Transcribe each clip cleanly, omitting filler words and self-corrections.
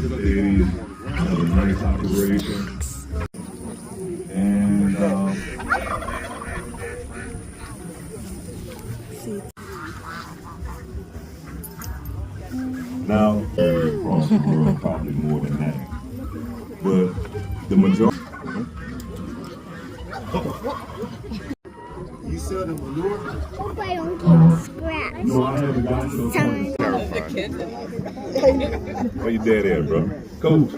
ladies. Another nice operation. And now across the world, probably more than that. But the majority. You sell the manure? Hope I don't get scratched. No, I haven't gotten to the point. Where your dad at, bro? Coach.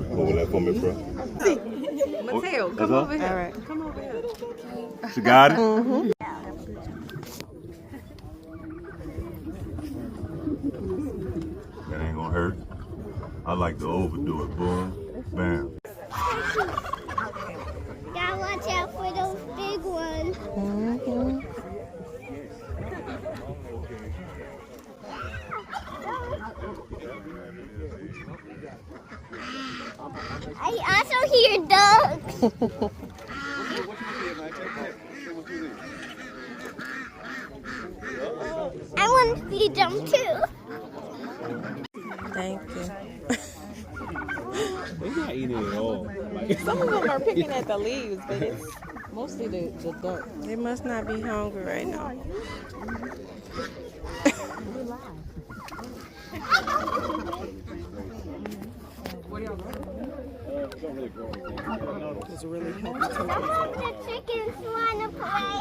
Hold that for me, bro. Mateo, come over here. All right. Come over here. She got it? Mm-hmm. That ain't gonna hurt. I like to overdo it. Boom, bam. Gotta watch out for those big ones. Mm-hmm. I also hear dogs. I want to feed them too. Thank you. They're not eating it all. Some of them are picking at the leaves, but it's mostly the duck. They must not be hungry right now. It's really healthy turkey. The chickens want to play.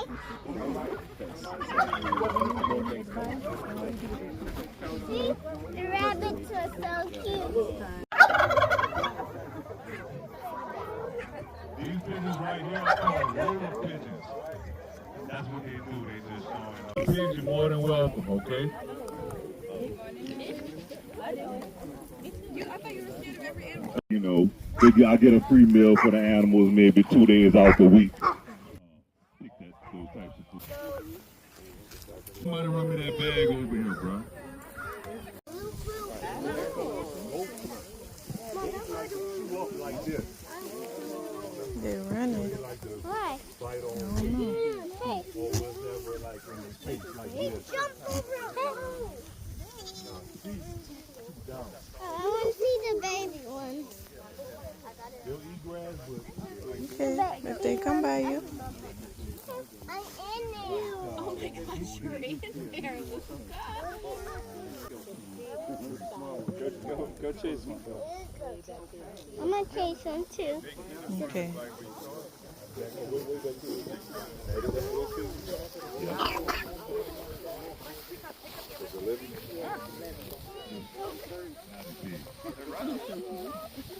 See, the rabbits are so cute. These pigeons right here are called little pigeons. That's what they do. They just showing up. Pigeons, you're more than welcome, okay? You know, I get a free meal for the animals maybe 2 days out the week. Pick that, those types of food. Somebody run me that bag over here, bro. They're running. Why? I don't know. Jump over. I want to see the baby ones. Okay, if they come by you. I'm in there. Oh my gosh, you're in there. Go chase one. I'm going to chase one too. Okay.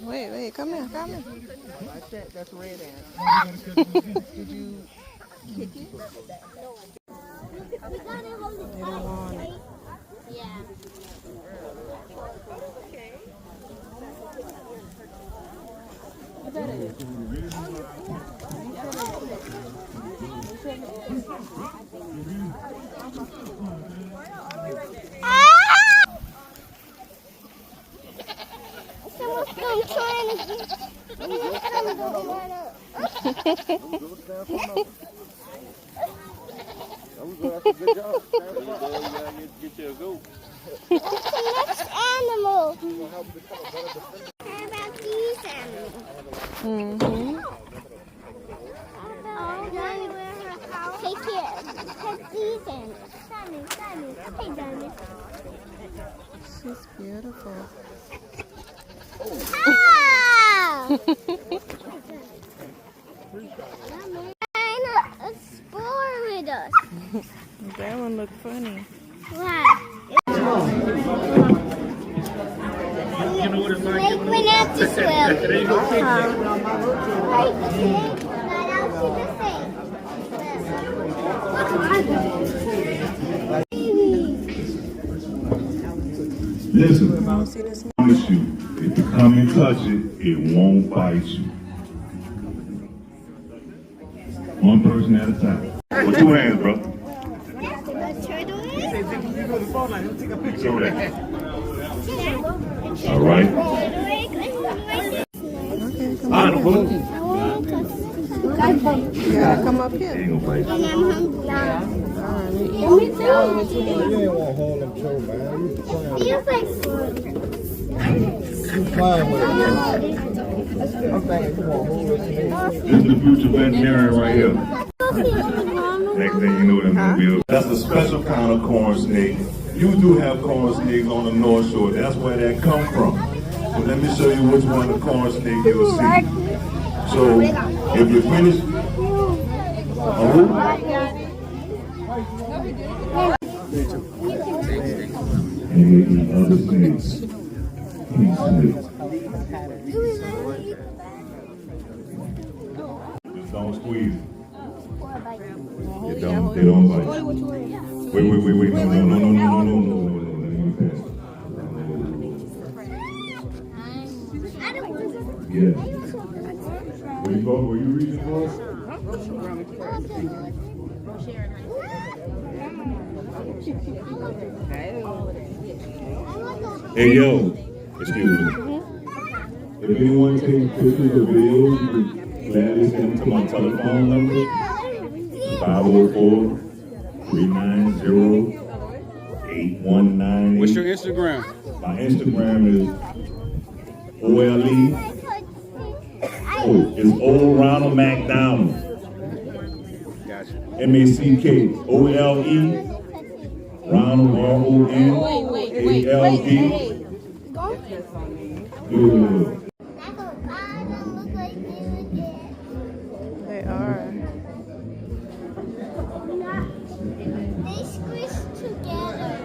Wait, come here. That's red ant. Did you kick it? We got to hold it. They don't want it. Yeah. Someone's come trying to Good job. Get you a goat. What's the next animal? How about these animals? Mm-hmm. Take care. Take these animals. Simon. Hey, Diamond. She's beautiful. Ah! Trying to explore with us. That one looked funny. Wow. Snake went out to swim. Right, the snake got out to the snake. Listen, I promise you, if you come and touch it, it won't bite you. One person at a time. With 2 hands, bro. Show that. All right. Okay, come on. You gotta come up here. Ain't gonna bite you. I'm hungry. You ain't want to hold them so bad. feels like You flying with it. I'm thinking you want to hold this thing. This is the future veterinarian right here. Next thing you know, that's gonna be that's a special kind of corn snake. You do have corn snakes on the North Shore. That's where that come from. So let me show you which one the corn snake you'll see. So if you finish, and other snakes. Just don't squeeze it. They don't bite. Wait. No. Yeah. Where you reaching for? Hey yo, excuse me. If anyone takes pictures or videos, you can gladly send them to my telephone number, 504-390-819. What's your Instagram? My Instagram is OLE. Oh, it's Old Ronald McDonald. Gotcha. MACKOLE. Ronald RONALD. Good. They are. They squish together.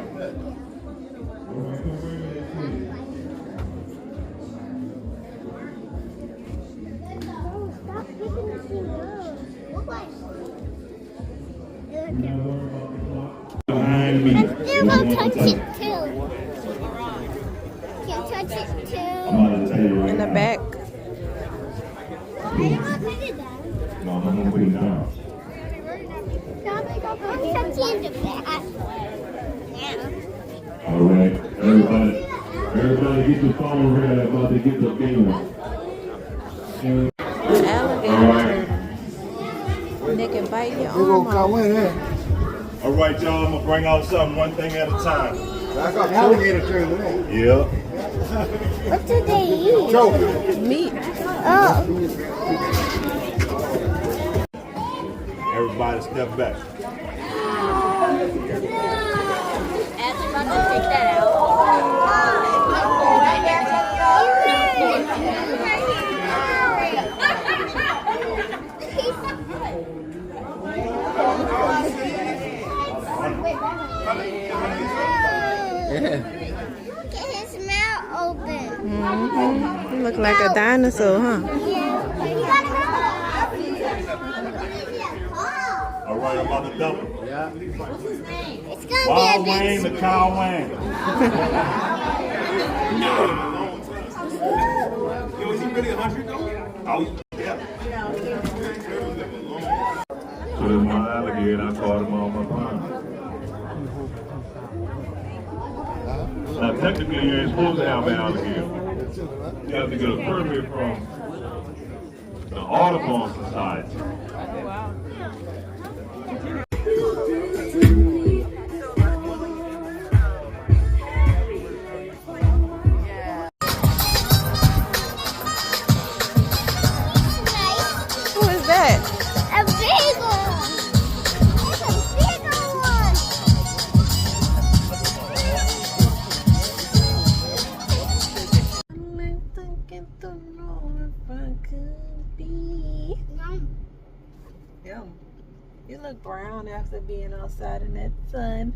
Stop picking the fingers. Behind me. They're gonna touch it too. Can touch it too. I'm about to tell you right In the now. back. I don't want to put it down. No, I'm gonna put it down. I'm touching the back. All right, everybody get your phone ready. I'm about to get the game. Alligator. They can bite your arm off. All right, y'all, I'm gonna bring out something one thing at a time. I got alligator turn there. Yeah. What do they eat? Meat. Oh. Everybody step back. After about to take that out. Look at his mouth open. You look like a dinosaur, huh? All right, I'm about to double. It's gonna Wild be a Wayne, the cow Wayne. Yo, is he really 100 though? Oh, yeah. So there's my alligator. I caught him on my pond. Now, technically, you ain't supposed to have an alligator. You have to get a permit from the Audubon Society. Who is that? A big one. It's a bigger one. You look brown after being outside in that sun.